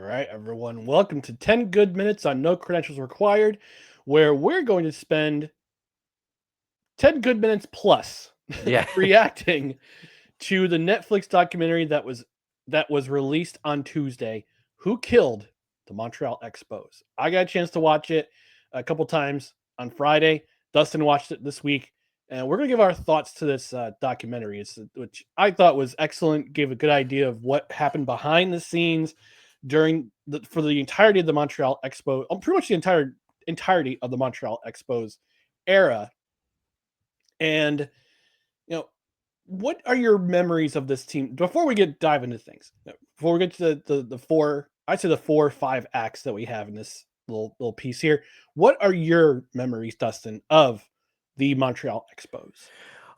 right, everyone. Welcome to 10 Good Minutes on No Credentials Required, where we're going to spend 10 good minutes plus Yeah. reacting to the Netflix documentary that was released on Tuesday, Who Killed the Montreal Expos. I got a chance to watch it a couple times on Friday. Dustin watched it this week, and we're going to give our thoughts to this documentary, which I thought was excellent, gave a good idea of what happened behind the scenes for the entirety of the Montreal Expo, pretty much the entirety of the Montreal Expos era. And you know, what are your memories of this team before we dive into things? Before we get to the four, I'd say the 4 or 5 acts that we have in this little piece here. What are your memories, Dustin, of the Montreal Expos?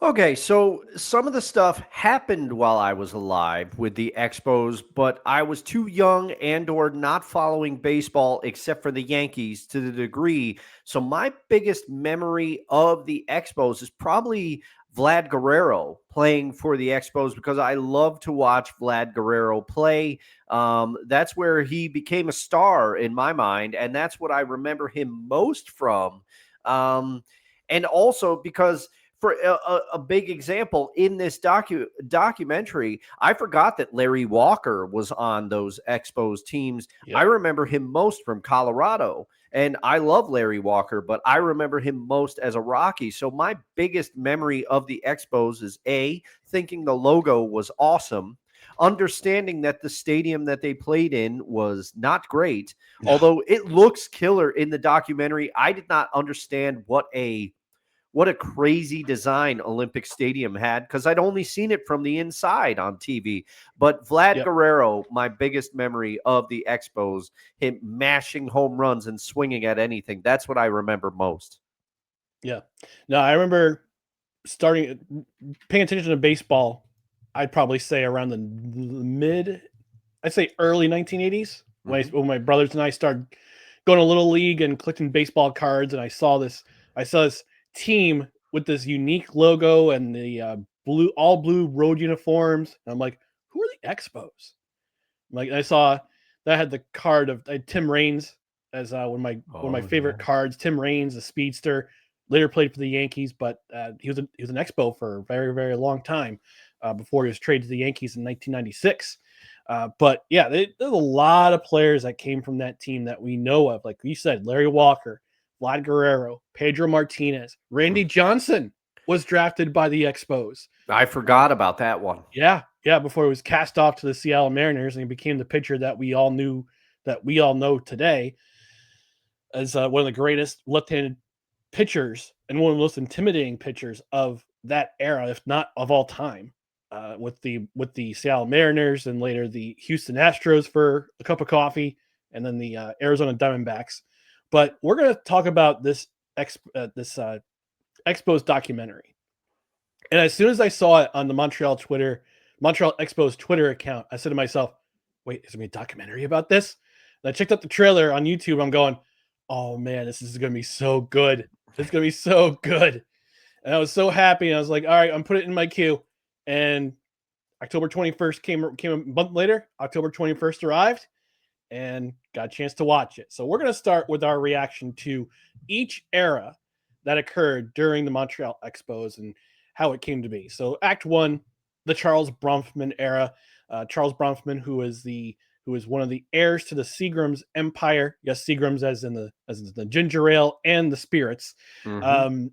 Okay, so some of the stuff happened while I was alive with the Expos, but I was too young and or not following baseball except for the Yankees to the degree. So my biggest memory of the Expos is probably Vlad Guerrero playing for the Expos because I love to watch Vlad Guerrero play. That's where he became a star in my mind, and that's what I remember him most from. And also because for a big example in this documentary, I forgot that Larry Walker was on those Expos teams. I Yep. remember him most from Colorado, and I love Larry Walker, but I remember him most as a Rocky. So my biggest memory of the Expos is thinking the logo was awesome, understanding that the stadium that they played in was not great, No. although it looks killer in the documentary. I did not understand what a crazy design Olympic Stadium had because I'd only seen it from the inside on TV. But Vlad Yep. Guerrero, my biggest memory of the Expos, him mashing home runs and swinging at anything. That's what I remember most. Yeah. No, I remember starting paying attention to baseball. I'd probably say around the mid I'd say early 1980s Hmm. when my brothers and I started going to little league and collecting baseball cards, and I saw this team with this unique logo and the all blue road uniforms. And I'm like, who are the Expos? Like I saw that had the card of Tim Raines as one of my Oh, favorite yeah. cards. Tim Raines, a speedster, later played for the Yankees, but he was an Expo for a very very long time before he was traded to the Yankees in 1996. But yeah, there's a lot of players that came from that team that we know of. Like you said, Larry Walker, Vlad Guerrero, Pedro Martinez, Randy Johnson was drafted by the Expos. I Uh, forgot about that one. yeah, before he was cast off to the Seattle Mariners and he became the pitcher that we all know today as one of the greatest left-handed pitchers and one of the most intimidating pitchers of that era, if not of all time. With the Seattle Mariners and later the Houston Astros for a cup of coffee, and then the Arizona Diamondbacks. But we're going to talk about this Expos documentary. And as soon as I saw it on the Montreal Expos Twitter account, I said to myself, "Wait, is there a documentary about this?" And I checked out the trailer on YouTube. I'm going, "Oh man, this is going to be so good! It's going to be so good!" And I was so happy. And I was like, "All right, I'm putting it in my queue." And October 21st came a month later. October 21st arrived, and got a chance to watch it. So we're going to start with our reaction to each era that occurred during the Montreal Expos and how it came to be. So Act One, the Charles Bronfman era. Charles Bronfman, who is one of the heirs to the Seagram's empire. Yes, Seagram's as in the ginger ale and the spirits. Hmm. Um,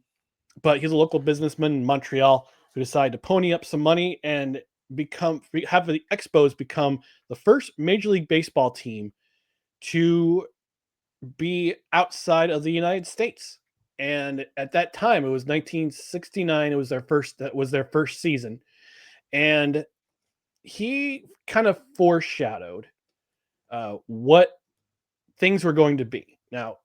but he's a local businessman in Montreal who decided to pony up some money and have the Expos become the first Major League Baseball team to be outside of the United States. And at that time, it was 1969. It was their first season, and he kind of foreshadowed what things were going to be. Now,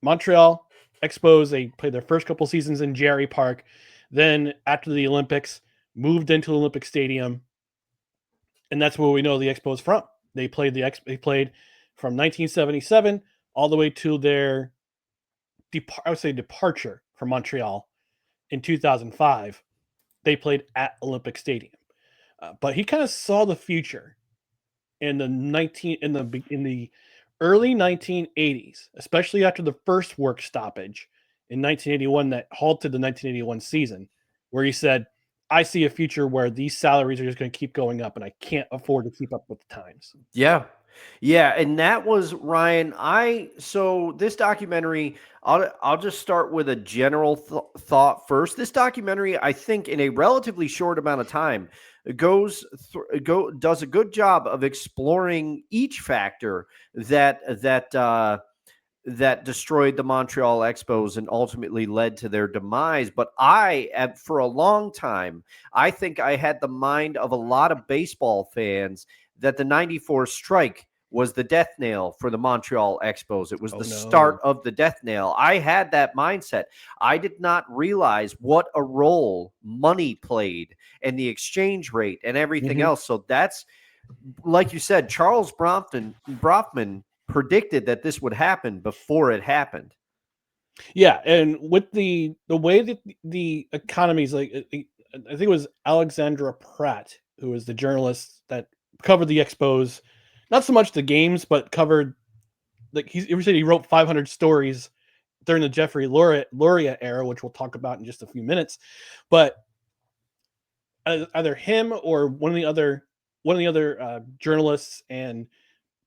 Montreal Expos, they played their first couple seasons in Jerry Park. Then after the Olympics, moved into the Olympic Stadium, and that's where we know the Expos from. They played from 1977 all the way to their departure from Montreal in 2005. They played at Olympic Stadium. But he kind of saw the future in the early 1980s, especially after the first work stoppage in 1981 that halted the 1981 season, where he said, I see a future where these salaries are just going to keep going up and I can't afford to keep up with the times. Yeah. Yeah, and that was Ryan. So this documentary, I'll just start with a general thought first. This documentary, I think, in a relatively short amount of time, does a good job of exploring each factor that destroyed the Montreal Expos and ultimately led to their demise. But for a long time, I think I had the mind of a lot of baseball fans that the '94 strike was the death nail for the Montreal Expos. It was the start of the death nail. I had that mindset. I did not realize what a role money played and the exchange rate and everything else. So that's, like you said, Charles Bronfman predicted that this would happen before it happened. Yeah, and with the way that the economies, like I think it was Alexandra Pratt, who was the journalist that covered the Expos, not so much the games, but covered, like he wrote 500 stories during the Jeffrey Loria era, which we'll talk about in just a few minutes. But either him or one of the other journalists and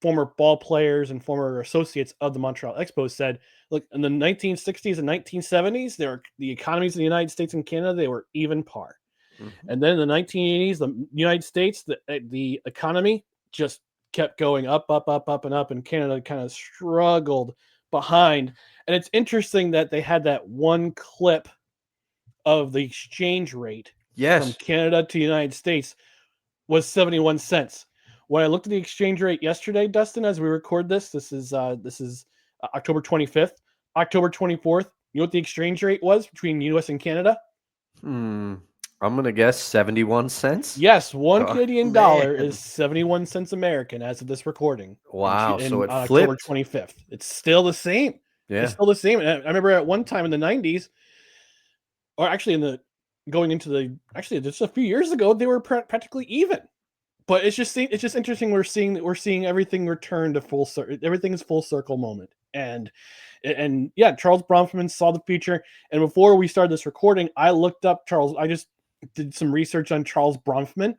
former ball players and former associates of the Montreal Expos said, look, in the 1960s and 1970s, the economies in the United States and Canada, they were even par. Mm-hmm. And then in the 1980s, the United States, the economy just kept going up, and up, and Canada kind of struggled behind. And it's interesting that they had that one clip of the exchange rate from Canada to the United States was 71 cents. When I looked at the exchange rate yesterday, Dustin, as we record this is October 25th, October 24th. You know what the exchange rate was between U.S. and Canada? I'm going to guess 71 cents. Yes, one Canadian dollar is 71 cents American as of this recording. Wow, so it October flipped. 25th. It's still the same. Yeah. It's still the same. And I remember at one time in the 90s, or actually just a few years ago, they were practically even. But it's just interesting. We're seeing everything return to full circle. Everything is full circle moment. And yeah, Charles Bronfman saw the future. And before we started this recording, I looked up Charles. I just did some research on Charles Bronfman.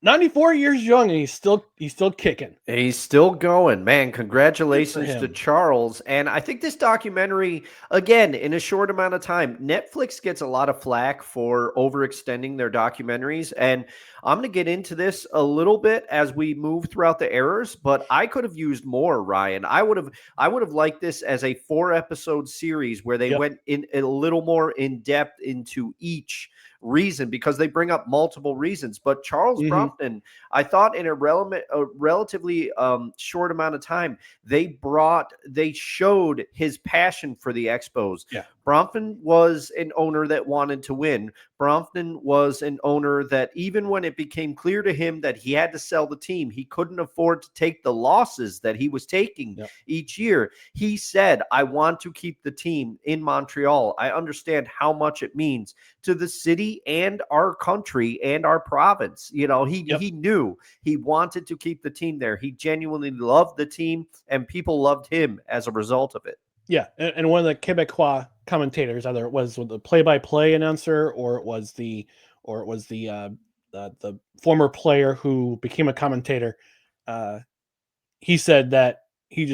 94 years young, and he's still kicking. He's still going, man. Congratulations to Charles. And I think this documentary, again, in a short amount of time, Netflix gets a lot of flack for overextending their documentaries. And I'm going to get into this a little bit as we move throughout the eras, but I could have used more, Ryan. I would have liked this as a 4-episode series where they went in a little more in depth into each reason, because they bring up multiple reasons. But Charles Bronfman, I thought in a relatively short amount of time, they showed his passion for the Expos. Yeah. Bronfman was an owner that wanted to win. Bronfman was an owner that, even when it became clear to him that he had to sell the team, he couldn't afford to take the losses that he was taking each year. He said, I want to keep the team in Montreal. I understand how much it means to the city and our country and our province. You know, he knew he wanted to keep the team there. He genuinely loved the team, and people loved him as a result of it. Yeah, and one of the Quebecois commentators, either it was the play-by-play announcer or it was the former player who became a commentator, he said that he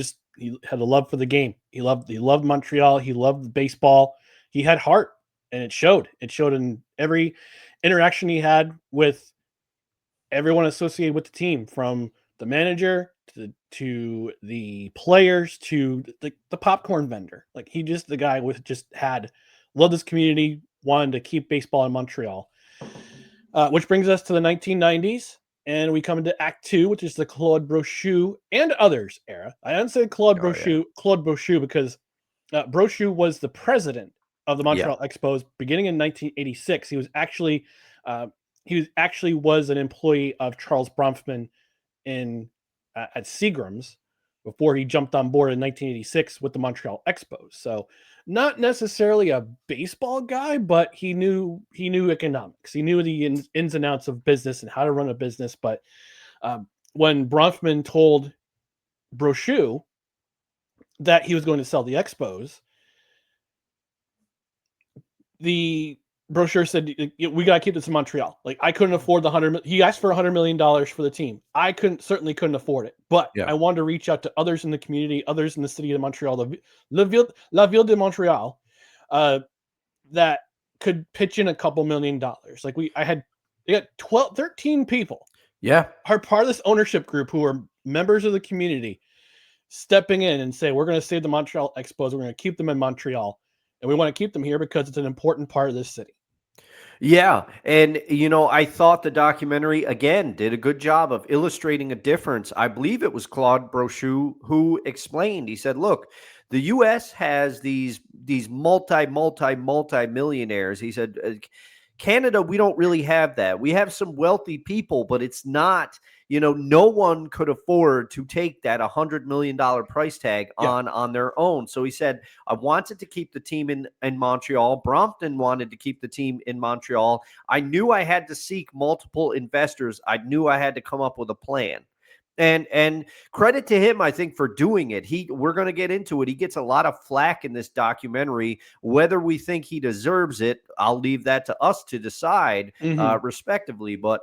had a love for the game. He loved Montreal. He loved baseball. He had heart, and it showed. It showed in every interaction he had with everyone associated with the team, from the manager to the players to the popcorn vendor. Like, the guy loved his community, wanted to keep baseball in Montreal. Which brings us to the 1990s, and we come into Act 2, which is the Claude Brochu and others era. I didn't say Claude Brochu because Brochu was the president of the Montreal Expos beginning in 1986. He was actually an employee of Charles Bronfman at Seagram's before he jumped on board in 1986 with the Montreal Expos. So not necessarily a baseball guy, but he knew economics. He knew the ins and outs of business and how to run a business. But when Bronfman told Brochu that he was going to sell the Expos, the brochure said, we got to keep this in Montreal. Like, I couldn't afford he asked for $100 million for the team. I certainly couldn't afford it, but Yeah. I wanted to reach out to others in the community, others in the city of Montreal, La Ville de Montreal, that could pitch in a couple $1 million. Like, we got 13 people. Yeah. Are part of this ownership group who are members of the community stepping in and say, we're going to save the Montreal Expos. We're going to keep them in Montreal. And we want to keep them here because it's an important part of this city. Yeah. And, I thought the documentary, again, did a good job of illustrating a difference. I believe it was Claude Brochu who explained, he said, look, the U.S. has these multi-millionaires. He said, Canada, we don't really have that. We have some wealthy people, but it's not, no one could afford to take that $100 million price tag on their own. So he said, I wanted to keep the team in Montreal. Bronfman wanted to keep the team in Montreal. I knew I had to seek multiple investors. I knew I had to come up with a plan. And credit to him, I think, for doing it. We're going to get into it. He gets a lot of flack in this documentary. Whether we think he deserves it, I'll leave that to us to decide, respectively. But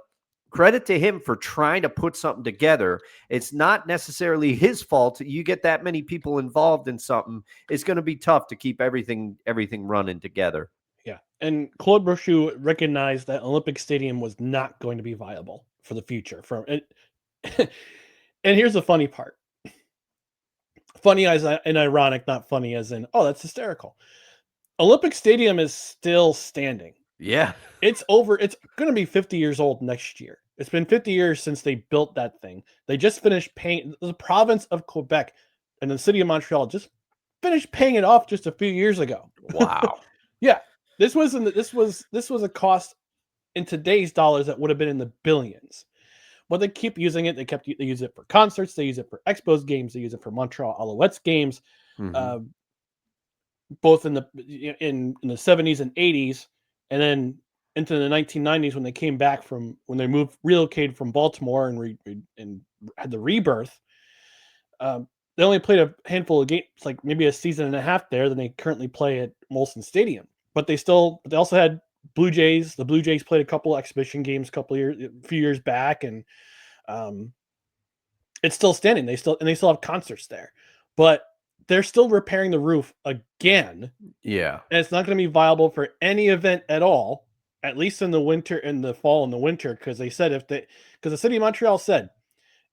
credit to him for trying to put something together. It's not necessarily his fault. You get that many people involved in something, it's going to be tough to keep everything running together. Yeah. And Claude Brochu recognized that Olympic Stadium was not going to be viable for the future. And here's the funny part. Funny as and ironic, not funny as in, oh, that's hysterical. Olympic Stadium is still standing. Yeah. It's going to be 50 years old next year. It's been 50 years since they built that thing. They just finished paying, the province of Quebec and the city of Montreal just finished paying it off just a few years ago. Wow. Yeah. This was a cost in today's dollars that would have been in the billions. But they keep using it. They use it for concerts. They use it for Expos games. They use it for Montreal Alouettes games, both in the 70s and 80s, and then into the 1990s when they came back when they relocated from Baltimore and had the rebirth. They only played a handful of games, like maybe a season and a half there. Then they currently play at Molson Stadium, but they also had Blue Jays. The Blue Jays played a couple exhibition games a few years back, and it's still standing. They still have concerts there, but they're still repairing the roof again. Yeah, and it's not going to be viable for any event at all, at least in the winter, in the fall and the winter, because they said because the city of Montreal said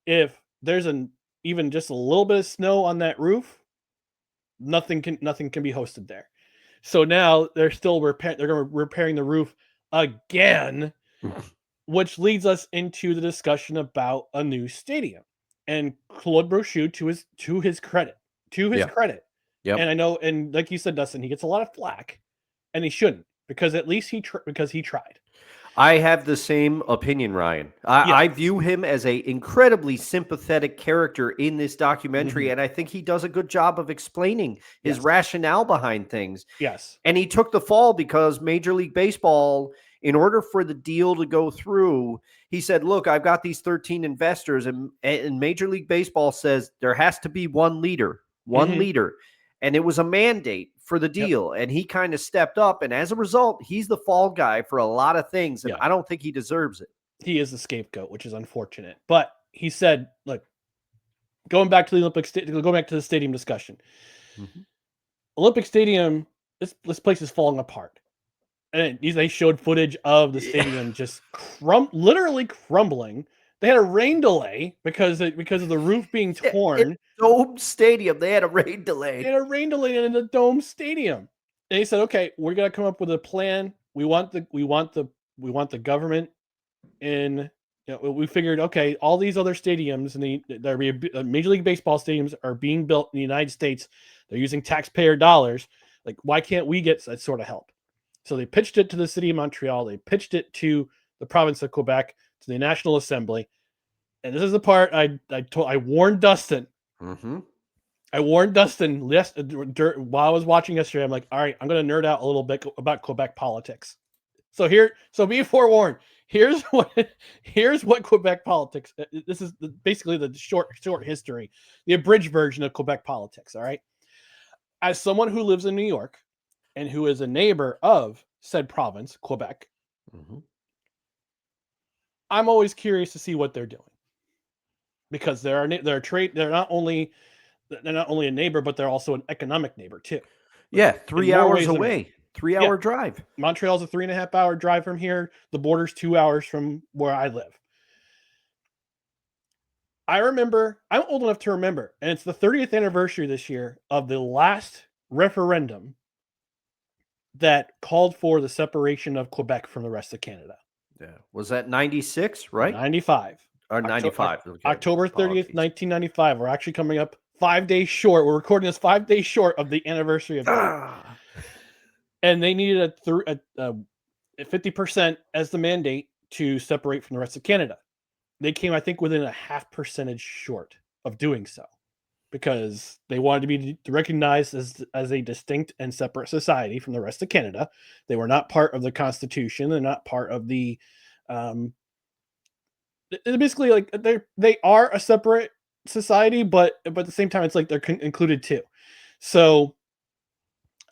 if there's even just a little bit of snow on that roof, nothing can be hosted there. So now they're still repairing the roof again, which leads us into the discussion about a new stadium. And Claude Brochu, to his credit, Yep. and I know, and like you said, Dustin, he gets a lot of flack, and he shouldn't, because at least he tried. I have the same opinion, Ryan. I view him as an incredibly sympathetic character in this documentary, and I think he does a good job of explaining his rationale behind things. Yes. And he took the fall because Major League Baseball, in order for the deal to go through, he said, look, I've got these 13 investors, and Major League Baseball says there has to be one leader. And it was a mandate for the deal. And he kind of stepped up. And as a result, he's the fall guy for a lot of things. And I don't think he deserves it. He is the scapegoat, which is unfortunate. But he said, look, going back to the stadium discussion, Olympic Stadium, this place is falling apart. And they showed footage of the stadium just literally crumbling. They had a rain delay because of the roof being torn. Dome Stadium, they had a rain delay. They had a rain delay in the Dome Stadium. And he said, "Okay, we're gonna come up with a plan. We want the government in. We figured, okay, all these other stadiums and Major League Baseball stadiums are being built in the United States. They're using taxpayer dollars. Like, why can't we get that sort of help?" So they pitched it to the city of Montreal. They pitched it to the province of Quebec, to the National Assembly. And this is the part I warned Dustin. I warned Dustin while I was watching yesterday. I'm like, all right, I'm going to nerd out a little bit about Quebec politics. So be forewarned. here's what here's what Quebec politics. This is basically the short history, the abridged version of Quebec politics. All right. As someone who lives in New York and who is a neighbor of said province, Quebec, I'm always curious to see what they're doing, because they're not only a neighbor, but they're also an economic neighbor too. Yeah, 3 hours away, 3-hour drive. Montreal's a 3.5-hour drive from here. The border's 2 hours from where I live. I remember, I'm old enough to remember, and it's the 30th anniversary this year of the last referendum that called for the separation of Quebec from the rest of Canada. Yeah. Was that 96, right? 95. Or 95. Okay. October 30th, 1995. We're actually coming up 5 days short. We're recording this 5 days short of the anniversary of that. And they needed a 50% as the mandate to separate from the rest of Canada. They came, I think, within a 0.5% short of doing so, because they wanted to be recognized as a distinct and separate society from the rest of Canada. They were not part of the Constitution. They're not part of the basically, like, they are a separate society, but at the same time, it's like they're included too. So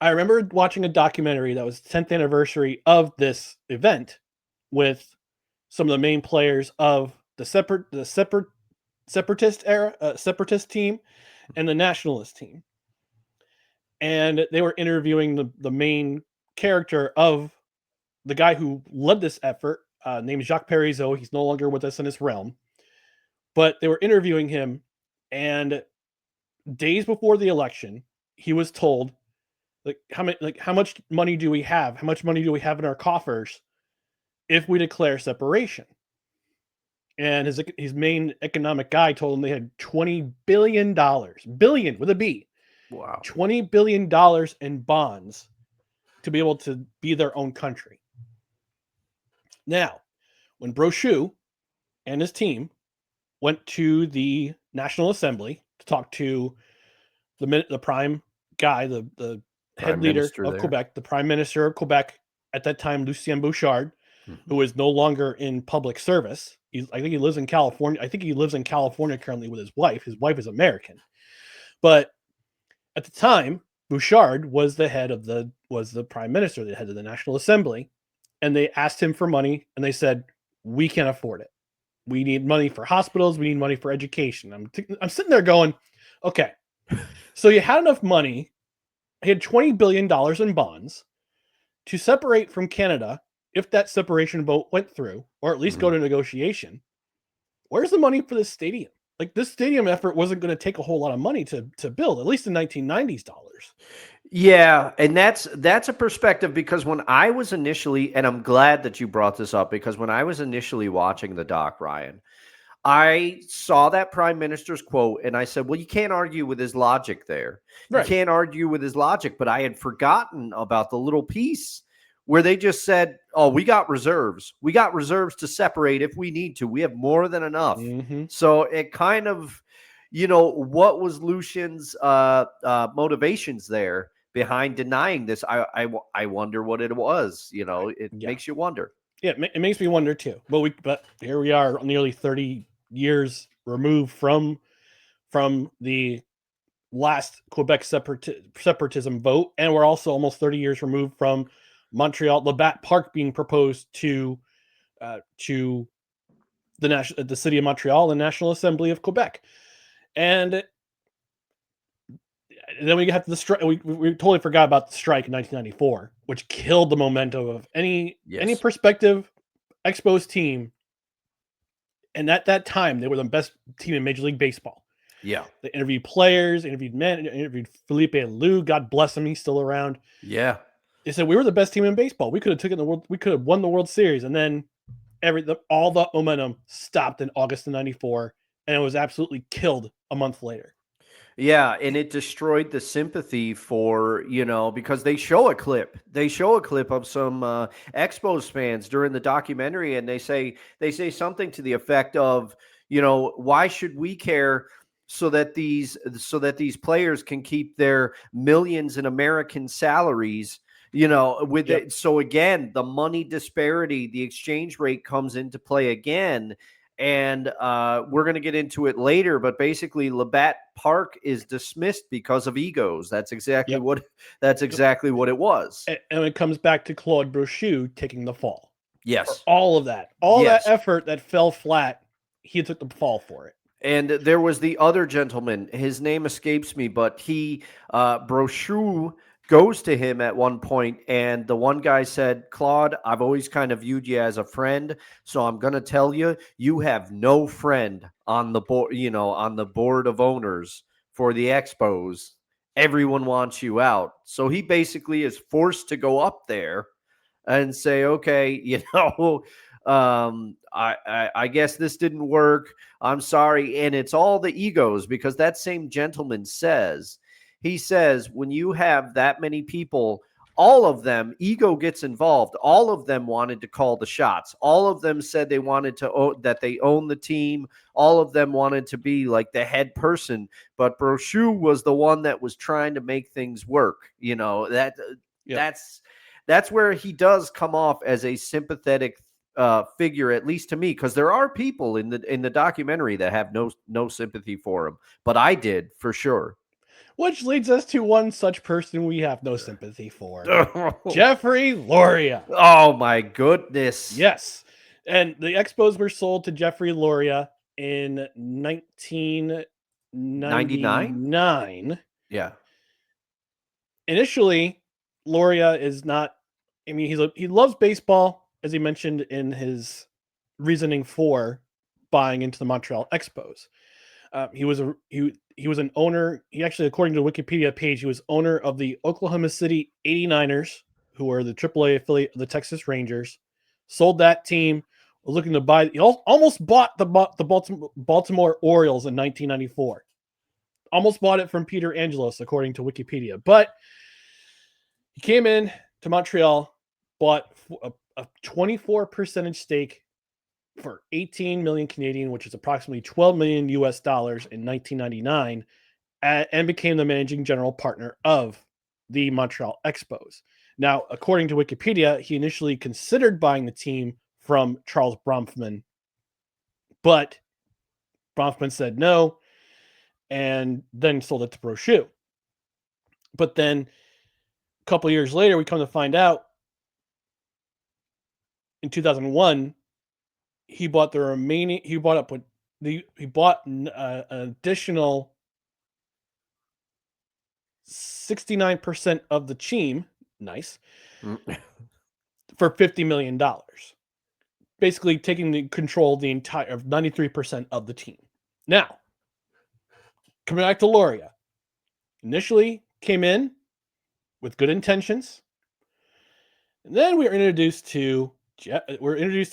I remember watching a documentary that was 10th anniversary of this event with some of the main players of the separatist team and the nationalist team. And they were interviewing the main character of the guy who led this effort, named Jacques Parizeau. He's no longer with us in this realm, but they were interviewing him, and days before the election, he was told, how much money do we have? How much money do we have in our coffers if we declare separation? And his main economic guy told him they had $20 billion, billion with a B. Wow. $20 billion in bonds to be able to be their own country. Now, when Brochu and his team went to the National Assembly to talk to the prime guy, the head leader of Quebec, the prime minister of Quebec at that time, Lucien Bouchard, who is no longer in public service. I think he lives in California. I think he lives in California currently with his wife. His wife is American. But at the time, Bouchard was the prime minister, the head of the National Assembly. And they asked him for money, and they said, we can't afford it. We need money for hospitals. We need money for education. I'm sitting there going, okay, so you had enough money. You had $20 billion in bonds to separate from Canada if that separation vote went through, or at least go to negotiation. Where's the money for this stadium? Like, this stadium effort wasn't going to take a whole lot of money to build, at least in 1990s dollars. Yeah, and that's a perspective, because when I was initially, and I'm glad that you brought this up, because when I was initially watching the doc, Ryan, I saw that prime minister's quote and I said, well, you can't argue with his logic there. Right. You can't argue with his logic, but I had forgotten about the little piece where they just said, oh, we got reserves. We got reserves to separate if we need to. We have more than enough. So it kind of, what was Lucien's motivations there behind denying this? I wonder what it was. It makes you wonder. Yeah, it makes me wonder too. But here we are, nearly 30 years removed from the last Quebec separatism vote, and we're also almost 30 years removed from Montreal, Labatt Park being proposed to the city of Montreal, the National Assembly of Quebec. And then we got to the strike. We totally forgot about the strike in 1994, which killed the momentum of any prospective Expos team. And at that time, they were the best team in Major League Baseball. Yeah. They interviewed players, interviewed Felipe Lou. God bless him. He's still around. Yeah. They said we were the best team in baseball. We could have taken the world. We could have won the World Series. And then all the momentum stopped in August of 94, and it was absolutely killed a month later. Yeah, and it destroyed the sympathy for, because they show a clip. They show a clip of some Expos fans during the documentary, and they say something to the effect of, why should we care so that these players can keep their millions in American salaries, with Yep. it. So again, the money disparity, the exchange rate comes into play again. And we're going to get into it later, but basically Labatt Park is dismissed because of egos. That's exactly Yep. what it was. And it comes back to Claude Brochu taking the fall for Yes. all of that. All that effort that fell flat, he took the fall for it. And there was the other gentleman. His name escapes me, but Brochu goes to him at one point, and the one guy said, Claude, I've always kind of viewed you as a friend, so I'm going to tell you, you have no friend on the board, on the board of owners for the Expos. Everyone wants you out. So he basically is forced to go up there and say, okay, I guess this didn't work. I'm sorry. And it's all the egos, because that same gentleman says, when you have that many people, all of them, ego gets involved. All of them wanted to call the shots. All of them said they wanted that they own the team. All of them wanted to be like the head person. But Brochu was the one that was trying to make things work. That's where he does come off as a sympathetic figure, at least to me, because there are people in the documentary that have no sympathy for him, but I did for sure. Which leads us to one such person we have no sympathy for, Jeffrey Loria. Oh my goodness! Yes, and the Expos were sold to Jeffrey Loria in 1999. Yeah. Initially, Loria is not. I mean, he loves baseball, as he mentioned in his reasoning for buying into the Montreal Expos. He was an owner. He actually, according to the Wikipedia page, he was owner of the Oklahoma City 89ers, who are the AAA affiliate of the Texas Rangers. Sold that team. Was looking to buy. He almost bought the Baltimore Orioles in 1994. Almost bought it from Peter Angelos, according to Wikipedia. But he came in to Montreal, bought a 24% stake for 18 million Canadian, which is approximately 12 million US dollars in 1999, and became the managing general partner of the Montreal Expos. Now, according to Wikipedia, he initially considered buying the team from Charles Bronfman, but Bronfman said no, and then sold it to Brochu. But then a couple years later, we come to find out in 2001, he bought the remaining. He bought an additional 69% of the team. Nice. For $50 million. Basically taking the control of the entire of 93% of the team. Now, coming back to Loria. Initially came in with good intentions. And then we were introduced to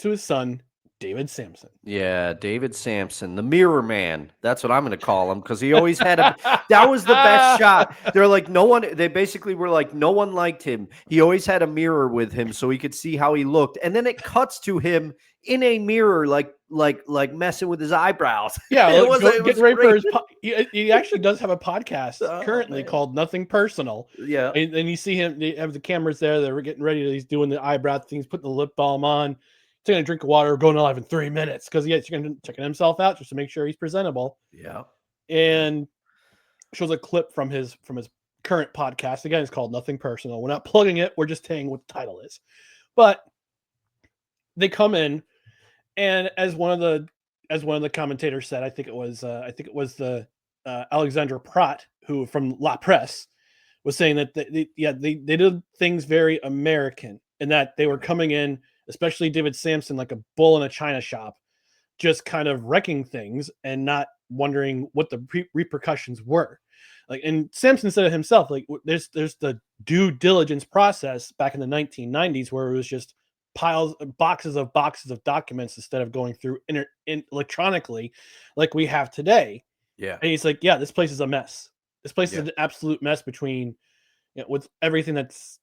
his son, David Samson. Yeah, David Samson, the Mirror Man. That's what I'm going to call him, because he always had that was the best shot. They're like, they basically were like, no one liked him. He always had a mirror with him so he could see how he looked. And then it cuts to him in a mirror, like messing with his eyebrows. Yeah, get ready for his. He actually does have a podcast currently called Nothing Personal. Yeah, and you see him. They have the cameras there. They're getting ready. He's doing the eyebrow things, putting the lip balm on, taking a drink of water, going live in 3 minutes because he's checking himself out just to make sure he's presentable. Yeah, and shows a clip from his current podcast. Again, it's called Nothing Personal. We're not plugging it. We're just saying what the title is. But they come in. And as one of the commentators said, I think it was the Alexandre Prat, who from La Presse, was saying that they did things very American, and that they were coming in, especially David Samson, like a bull in a china shop, just kind of wrecking things and not wondering what the repercussions were. Like, and Samson said it himself, like there's the due diligence process back in the 1990s where it was just boxes of documents instead of going through electronically like we have today. Yeah. And he's like, yeah, this place is a mess. This place is an absolute mess between with everything that's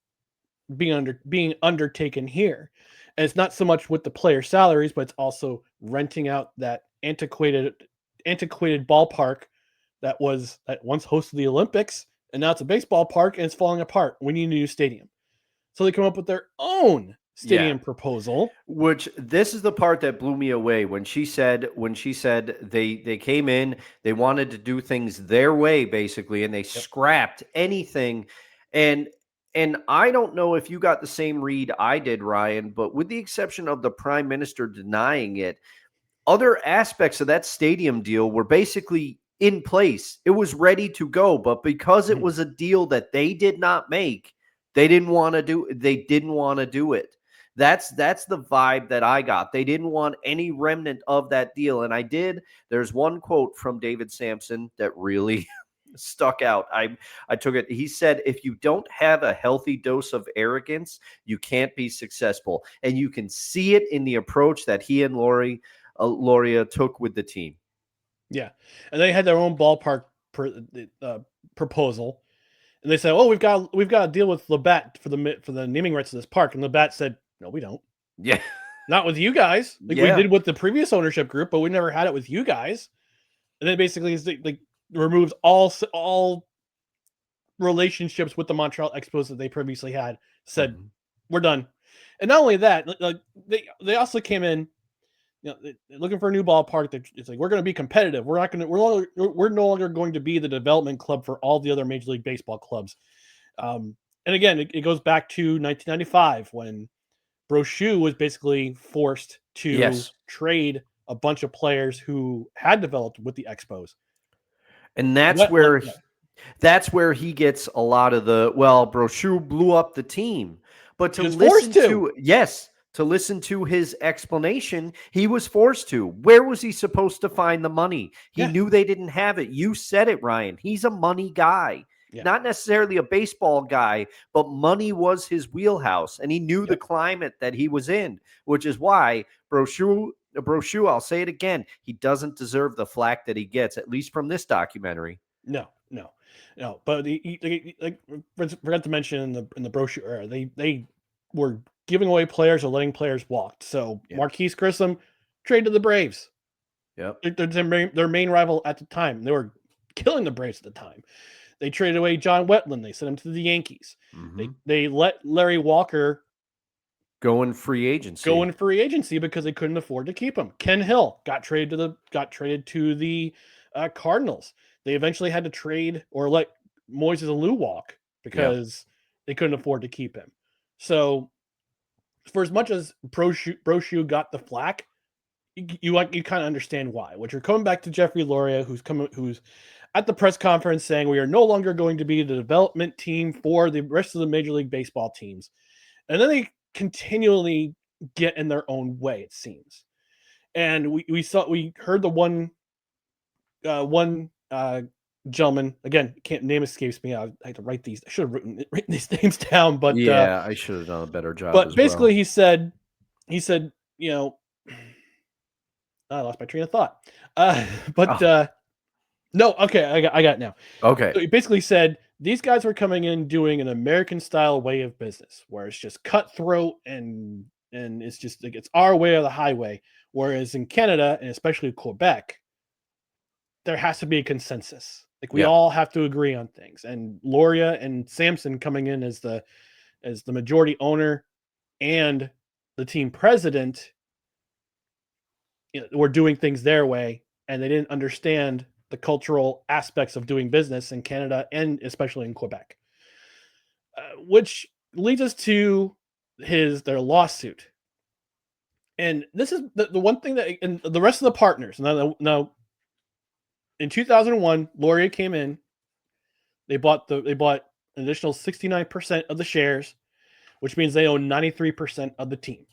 being undertaken here. And it's not so much with the player salaries, but it's also renting out that antiquated ballpark that once hosted the Olympics, and now it's a baseball park and it's falling apart. We need a new stadium. So they come up with their own stadium Yeah. proposal. Which this is the part that blew me away when she said they came in, they wanted to do things their way basically, and they Yep. scrapped anything. And I don't know if you got the same read I did, Ryan, but with the exception of the prime minister denying it, other aspects of that stadium deal were basically in place. It was ready to go, but because it Mhm. was a deal that they did not make, they didn't want to do it. That's the vibe that I got. They didn't want any remnant of that deal. And there's one quote from David Sampson that really stuck out. I took it. He said, if you don't have a healthy dose of arrogance, you can't be successful. And you can see it in the approach that he and Loria took with the team. Yeah, and they had their own ballpark proposal, and they said, "Oh, we've got to deal with Labatt for the naming rights of this park." And Labatt said, "No, we don't. Yeah. Not with you guys. Like we Yeah. did with the previous ownership group, but we never had it with you guys." And then basically, like removes all relationships with the Montreal Expos that they previously had. Said, Mhm. "We're done." And not only that, like they also came in, looking for a new ballpark. It's like we're going to be competitive. We're not going to. We're no longer going to be the development club for all the other Major League Baseball clubs. And again, it goes back to 1995 when Brochu was basically forced to Yes. trade a bunch of players who had developed with the Expos. And Yeah, that's where he gets a lot of Brochu blew up the team. But he was forced to. to listen to his explanation, he was forced to. Where was he supposed to find the money? He Yeah, knew they didn't have it. You said it, Ryan. He's a money guy. yeah, Not necessarily a baseball guy, but money was his wheelhouse, and he knew the yep. climate that he was in, which is why Brochu, I'll say it again, he doesn't deserve the flack that he gets, at least from this documentary. No, no, no. But like forgot to mention in the brochure era, they were giving away players or letting players walk. So Yeah. Marquise Grissom traded to the Braves. Yep. They're their main rival at the time. They were killing the Braves at the time. They traded away John Wetland. They sent him to the Yankees. Mm-hmm. They let Larry Walker Going free go agency. in free agency because they couldn't afford to keep him. Ken Hill got traded to the Cardinals. They eventually had to trade or let Moises Alou walk Yep. because they couldn't afford to keep him. So for as much as Brochu got the flack, you kind of understand why. Which you're coming back to Jeffrey Loria, who's at the press conference saying we are no longer going to be the development team for the rest of the Major League Baseball teams, and then they continually get in their own way. It seems, and we heard the one gentleman again. Can't name escapes me. I had to write these. I should have written these names down, Yeah, I should have done a better job but as well. basically he said, I lost my train of thought. But Oh, no, okay, I got it now. okay. So he basically said these guys were coming in doing an American style way of business, where it's just cutthroat and it's just like it's our way or the highway. Whereas in Canada and especially Quebec, there has to be a consensus. Like we Yeah. all have to agree on things. And Loria and Sampson coming in as the majority owner and the team president, were doing things their way, and they didn't understand the cultural aspects of doing business in Canada and especially in Quebec, which leads us to their lawsuit. And this is the one thing that and the rest of the partners. Now in 2001, Laurier came in. They bought an additional 69% of the shares, which means they own 93% of the team.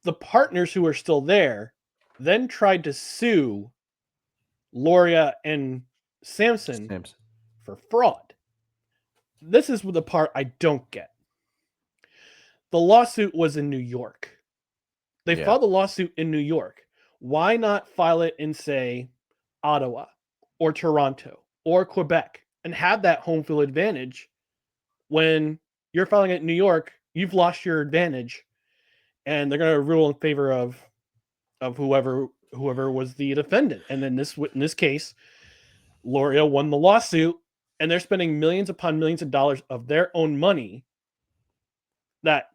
The partners who are still there then tried to sue Loria and Sampson Samson. for fraud. This is the part I don't get. The lawsuit was in New York. They Yeah. filed the lawsuit in New York. Why not file it in, say, Ottawa or Toronto or Quebec and have that home field advantage? When you're filing it in New York, you've lost your advantage, and they're going to rule in favor of whoever was the defendant. And then in this case, Loria won the lawsuit, and they're spending millions upon millions of dollars of their own money that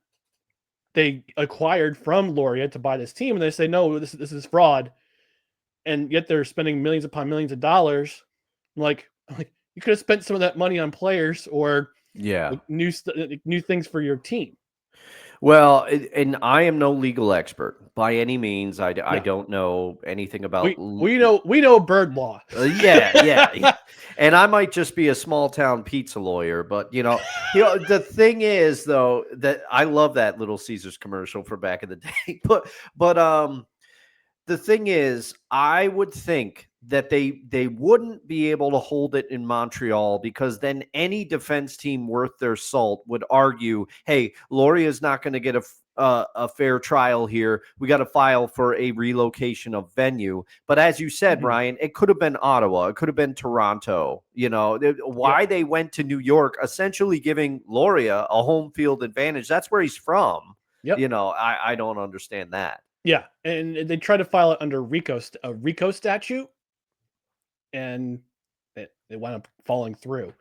they acquired from Loria to buy this team, and they say no, this is fraud, and yet they're spending millions upon millions of dollars. Like you could have spent some of that money on players or Yeah. new things for your team. Well, and I am no legal expert by any means. I No, don't know anything about. we know bird law. Yeah. And I might just be a small town pizza lawyer, but the thing is though that I love that Little Caesars commercial for back in the day. But the thing is, I would think that they wouldn't be able to hold it in Montreal because then any defense team worth their salt would argue, "Hey, Loria is not going to get a fair trial here. We got to file for a relocation of venue." But as you said, Ryan, it could have been Ottawa, it could have been Toronto. Why they went to New York, essentially giving Loria a home field advantage. That's where he's from. Yep. I don't understand that. Yeah, and they tried to file it under a RICO statute, and it wound up falling through.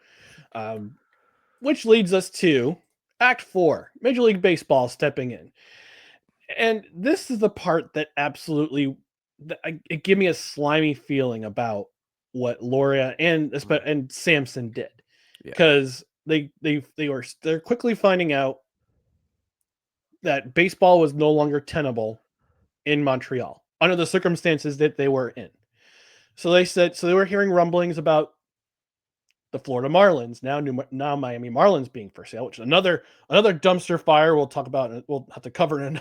Which leads us to Act 4, Major League Baseball stepping in. And this is the part that absolutely it gave me a slimy feeling about what Loria and Samson did, because they're quickly finding out that baseball was no longer tenable in Montreal under the circumstances that they were in. So they were hearing rumblings about the Florida Marlins, now Miami Marlins being for sale, which is another dumpster fire we'll talk about. We'll have to cover in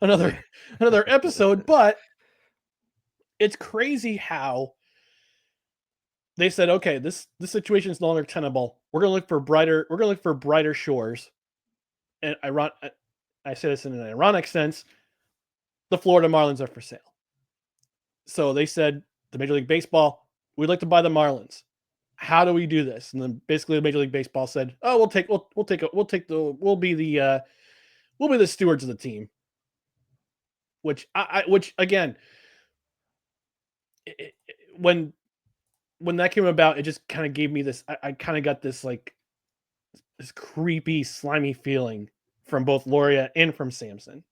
another episode. But it's crazy how they said, okay, this situation is no longer tenable. We're gonna look for brighter shores. And I say this in an ironic sense. The Florida Marlins are for sale. So they said the Major League Baseball, we'd like to buy the Marlins. How do we do this? And then basically the Major League Baseball said, "Oh, we'll be the stewards of the team." Which again, when that came about, it just kind of gave me this. I kind of got this this creepy, slimy feeling from both Loria and from Samson.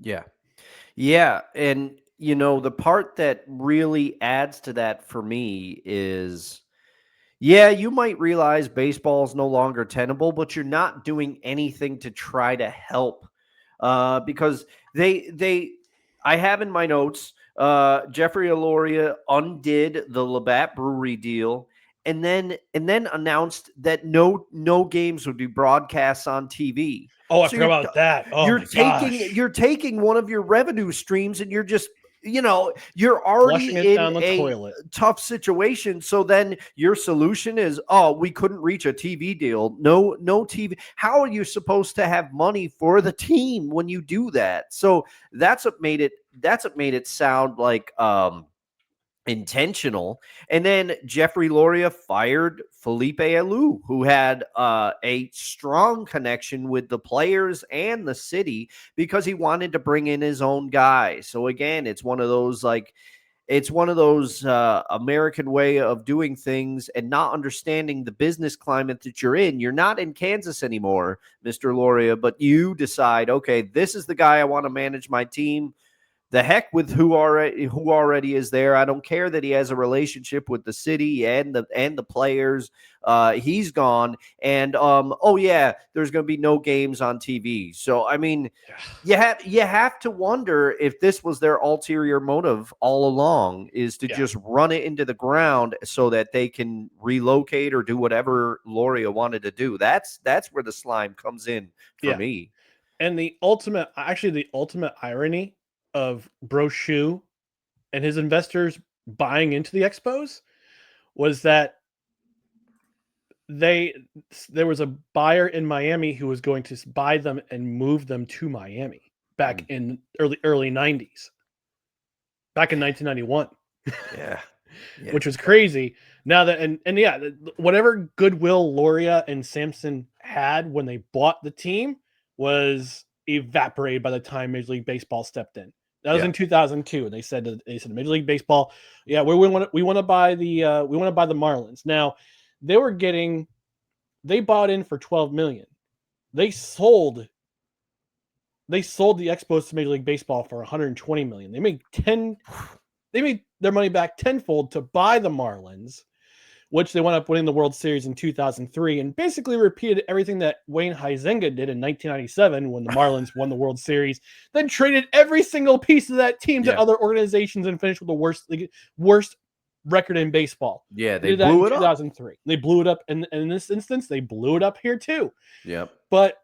Yeah, and the part that really adds to that for me is, you might realize baseball is no longer tenable, but you're not doing anything to try to help, because I have in my notes, Jeffrey Loria undid the Labatt Brewery deal, and then announced that no games would be broadcast on TV. Oh, I forgot about that. Oh, you're taking one of your revenue streams and you're just, you're already flushing it in down the a toilet. tough situation. So then your solution is, we couldn't reach a TV deal. No TV. How are you supposed to have money for the team when you do that? So that's what made it sound like intentional. And then Jeffrey Loria fired Felipe Alou, who had a strong connection with the players and the city because he wanted to bring in his own guy. So again, it's one of those American way of doing things and not understanding the business climate that you're in. You're not in Kansas anymore, Mr. Loria, but you decide, okay, this is the guy I want to manage my team. The heck with who already is there. I don't care that he has a relationship with the city and the players. He's gone, and there's going to be no games on TV. So I mean, you have to wonder if this was their ulterior motive all along, is to just run it into the ground so that they can relocate or do whatever Loria wanted to do. That's where the slime comes in for me. And the ultimate irony of Brochu and his investors buying into the Expos was that there was a buyer in Miami who was going to buy them and move them to Miami back in early 90s, back in 1991. Yeah. Which was crazy. Now that whatever goodwill Loria and Samson had when they bought the team was evaporated by the time Major League Baseball stepped in. That was in 2002, and they said Major League Baseball, we want to buy the Marlins. Now they bought in for $12 million. they sold the Expos to Major League Baseball for $120 million. They made their money back tenfold to buy the Marlins, which they wound up winning the World Series in 2003, and basically repeated everything that Wayne Huizenga did in 1997 when the Marlins won the World Series, then traded every single piece of that team to other organizations and finished with the worst record in baseball. Yeah, they did blew that in it 2003. Up. They blew it up, and in this instance, they blew it up here too. Yep. But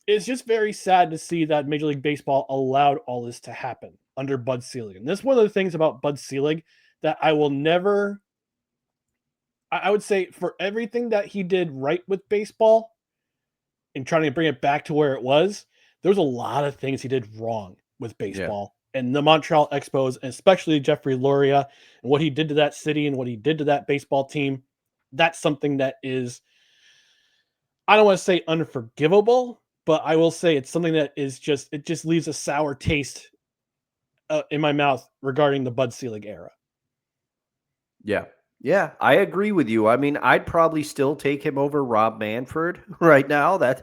it's just very sad to see that Major League Baseball allowed all this to happen under Bud Selig. And this is one of the things about Bud Selig that I will never... I would say for everything that he did right with baseball and trying to bring it back to where it was, there's a lot of things he did wrong with baseball. And the Montreal Expos, and especially Jeffrey Loria, and what he did to that city and what he did to that baseball team, that's something that is, I don't want to say unforgivable, but I will say it's something that is it just leaves a sour taste in my mouth regarding the Bud Selig era. Yeah. Yeah, I agree with you. I mean, I'd probably still take him over Rob Manfred right now. That's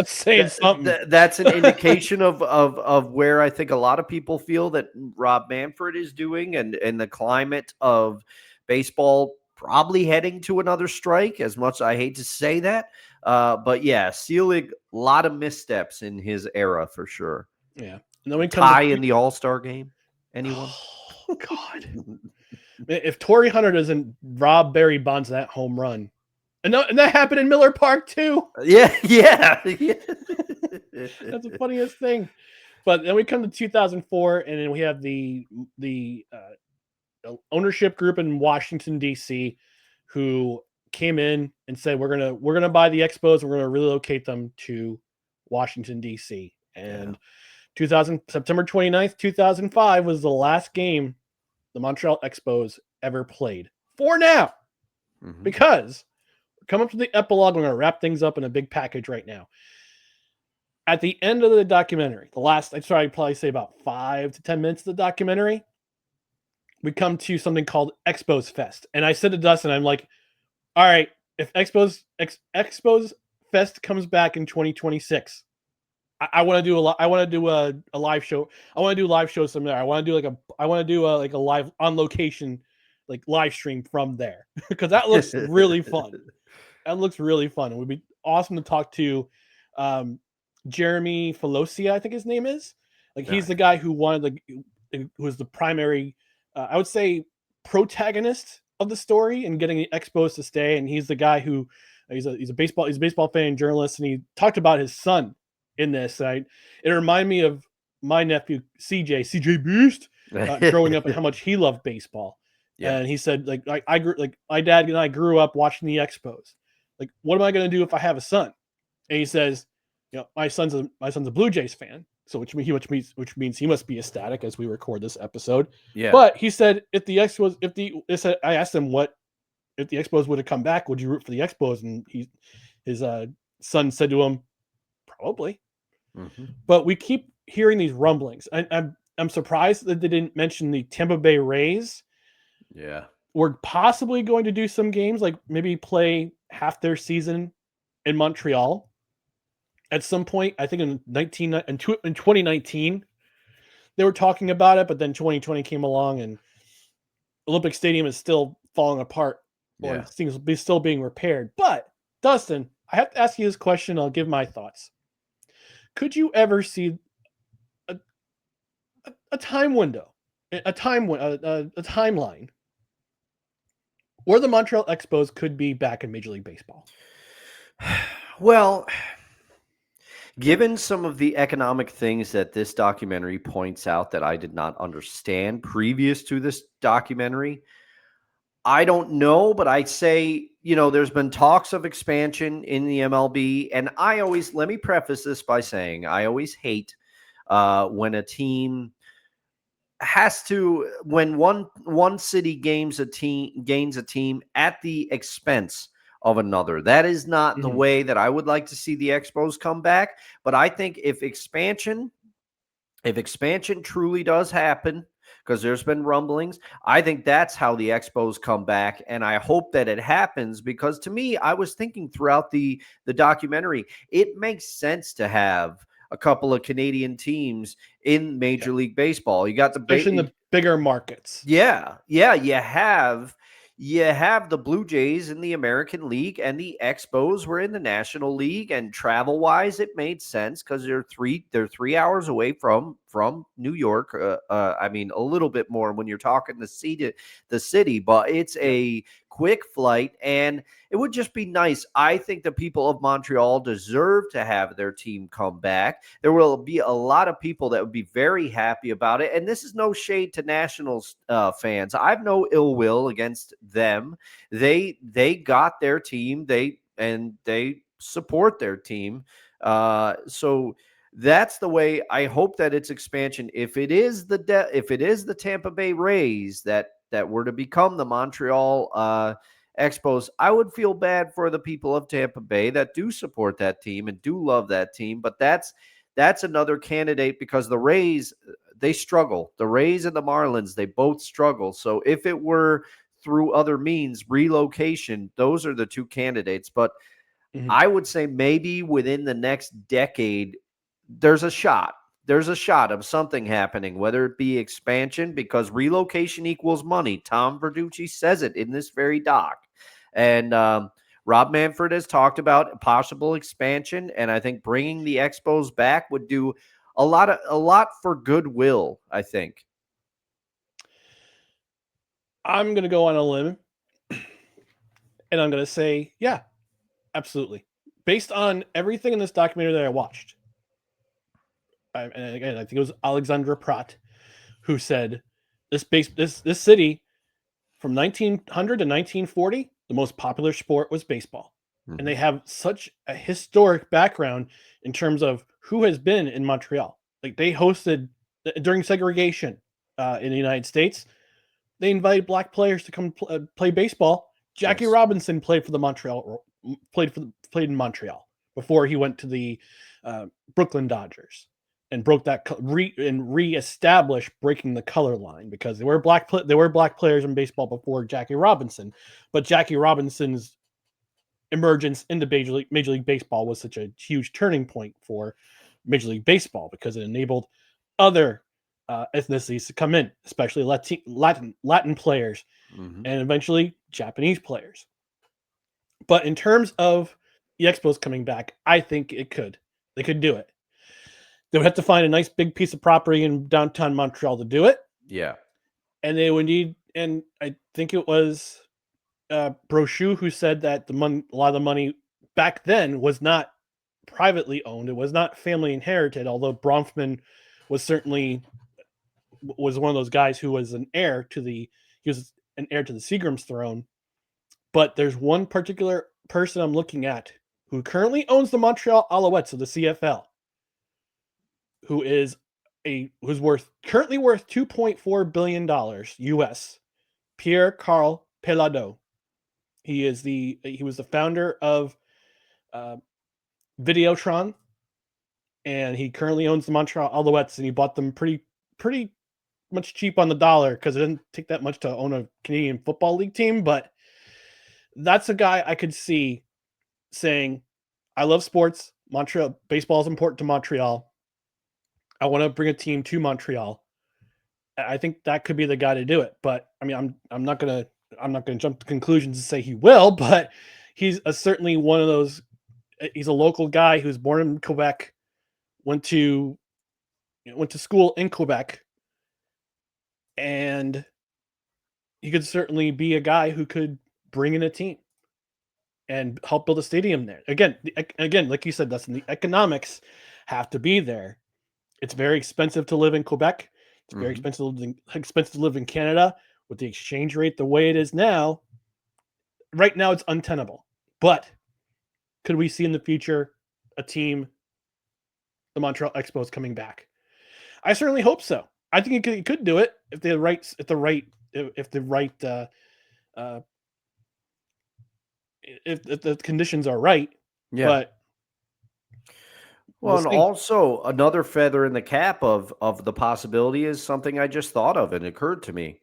saying something. That's an indication of where I think a lot of people feel that Rob Manfred is doing, and the climate of baseball probably heading to another strike. As much as I hate to say that, but yeah, Selig, a lot of missteps in his era for sure. Yeah, and then we tie in the All-Star game. Anyone? Oh God. If Torrey Hunter doesn't rob Barry Bonds that home run, and that happened in Miller Park too. Yeah. That's the funniest thing. But then we come to 2004, and then we have the ownership group in Washington D.C. who came in and said we're gonna buy the Expos and we're gonna relocate them to Washington D.C. And September 29th, 2005 was the last game the Montreal Expos ever played for now, because we're coming up to the epilogue. We're going to wrap things up in a big package right now. At the end of the documentary, I'd probably say about 5 to 10 minutes of the documentary, we come to something called Expos Fest. And I said to Dustin, I'm like, all right, if Expos Fest comes back in 2026, I want to do a live show. I want to do live shows from there. I want to do a live on location, like live stream from there, because that looks really fun. That looks really fun. It would be awesome to talk to Jeremy Filosia, I think his name is. Like he's the guy who who was the primary, I would say, protagonist of the story and getting the Expos to stay. And he's the guy who he's a baseball fan and journalist, and he talked about his son in this. It reminded me of my nephew CJ Beast growing up and how much he loved baseball. And he said, like I grew, like my dad and I grew up watching the Expos. Like, what am I going to do if I have a son? And he says, my son's a Blue Jays fan, so which means he must be ecstatic as we record this episode. Yeah. But he said, I asked him if the Expos would have come back, would you root for the Expos? And his son said to him, probably. But we keep hearing these rumblings. I'm surprised that they didn't mention the Tampa Bay Rays. Yeah. We're possibly going to do some games, like maybe play half their season in Montreal at some point. I think in 2019 they were talking about it, but then 2020 came along and Olympic Stadium is still falling apart, or seems to be still being repaired. But Dustin, I have to ask you this question. I'll give my thoughts. Could you ever see a time window, a timeline where the Montreal Expos could be back in Major League Baseball? Well, given some of the economic things that this documentary points out that I did not understand previous to this documentary, I don't know, but I'd say, there's been talks of expansion in the MLB. And let me preface this by saying, I always hate when a team when one city gains a team at the expense of another. That is not the way that I would like to see the Expos come back. But I think if expansion truly does happen, because there's been rumblings. I think that's how the Expos come back, and I hope that it happens because to me, I was thinking throughout the documentary, it makes sense to have a couple of Canadian teams in Yeah. Major League Baseball. You got Especially in the bigger markets. yeah, you have the Blue Jays in the American League and the Expos were in the National League, and travel wise it made sense because they're 3 hours away from New York. I mean a little bit more when you're talking the city, but it's Yeah. a quick flight, and it would just be nice. I think the people of Montreal deserve to have their team come back. There will be a lot of people that would be very happy about it. And this is no shade to Nationals fans. I have no ill will against them. They got their team. They support their team. So that's the way I hope that it's expansion. If it is the Tampa Bay Rays that were to become the Montreal Expos, I would feel bad for the people of Tampa Bay that do support that team and do love that team. But that's another candidate because the Rays, they struggle. The Rays and the Marlins, they both struggle. So if it were through other means, relocation, those are the two candidates. But Mhm. I would say maybe within the next decade, there's a shot. There's a shot of something happening, whether it be expansion, because relocation equals money. Tom Verducci says it in this very doc. And Rob Manfred has talked about possible expansion, and I think bringing the Expos back would do a lot for goodwill, I think. I'm going to go on a limb and I'm going to say, yeah, absolutely. Based on everything in this documentary that I watched, and again, I think it was Alexandra Pratt who said this city from 1900 to 1940, the most popular sport was baseball. And they Mhm. have such a historic background in terms of who has been in Montreal. Like they hosted during segregation in the United States, they invited black players to come play baseball. Jackie Yes. Robinson played for the Montreal played in Montreal before he went to the Brooklyn Dodgers and broke that reestablished breaking the color line because there were black players in baseball before Jackie Robinson, but Jackie Robinson's emergence into Major League Baseball was such a huge turning point for Major League Baseball because it enabled other ethnicities to come in, especially Latin players Mhm. and eventually Japanese players. But in terms of the Expos coming back, I think they could do it. They would have to find a nice big piece of property in downtown Montreal to do it, Yeah. and they would need. And I think it was Brochu who said that a lot of the money back then was not privately owned. It was not family inherited. Although Bronfman was certainly was one of those guys who was he was an heir to the Seagram's throne. But there's one particular person I'm looking at who currently owns the Montreal Alouettes of the CFL, who is who's currently worth $2.4 billion US. Pierre Carl Pelado. He was the founder of uh, Videotron, and he currently owns the Montreal Alouettes, and he bought them pretty much cheap on the dollar because it didn't take that much to own a Canadian Football League team. But that's a guy I could see saying, "I love sports. Montreal baseball is important to Montreal. I want to bring a team to Montreal." I think that could be the guy to do it. But I mean, I'm not gonna jump to conclusions and say he will, but he's certainly one of those. He's a local guy who's born in Quebec, went to went to school in Quebec, and he could certainly be a guy who could bring in a team and help build a stadium there. Again, like you said, Dustin, the economics have to be there. It's very expensive to live in Quebec. It's very Mhm. expensive to live in Canada with the exchange rate the way it is now. Right now, it's untenable. But could we see in the future a team, the Montreal Expos, coming back? I certainly hope so. I think it could do it if the right uh, if the conditions are right. Yeah. But Well, We'll and see. also another feather in the cap of the possibility is something I just thought of and occurred to me.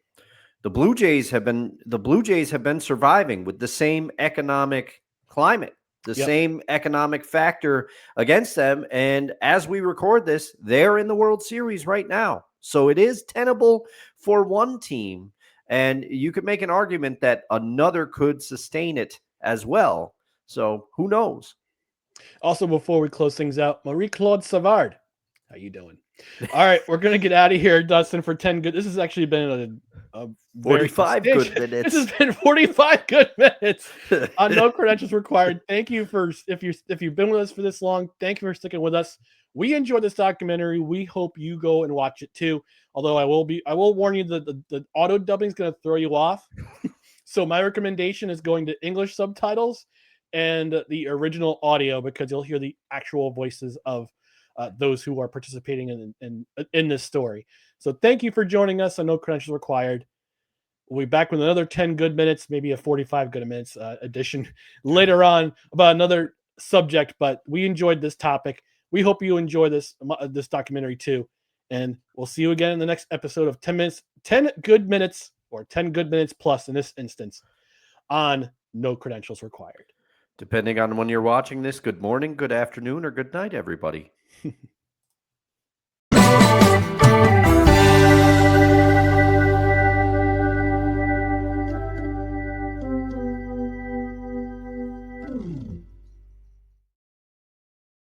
The Blue Jays have been surviving with the same economic climate, the Yep. same economic factor against them. And as we record this, they're in the World Series right now. So it is tenable for one team. And you could make an argument that another could sustain it as well. So who knows? Also, before we close things out, Marie-Claude Savard, how you doing? All right, we're gonna get out of here, Dustin, for 10 good. This has actually been a very 45 good substantial. This minutes. has been 45 good minutes on No Credentials Required. Thank you for if you've been with us for this long. Thank you for sticking with us. We enjoyed this documentary. We hope you go and watch it too. Although I will warn you that the auto dubbing is going to throw you off. So my recommendation is going to English subtitles and the original audio because you'll hear the actual voices of those who are participating in this story. So thank you for joining us on No Credentials Required. We'll be back with another 10 good minutes, maybe a 45 good minutes edition later on about another subject. But we enjoyed this topic. We hope you enjoy this documentary too. And we'll see you again in the next episode of 10 good minutes, or 10 good minutes plus in this instance, on No Credentials Required. Depending on when you're watching this, good morning, good afternoon, or good night, everybody.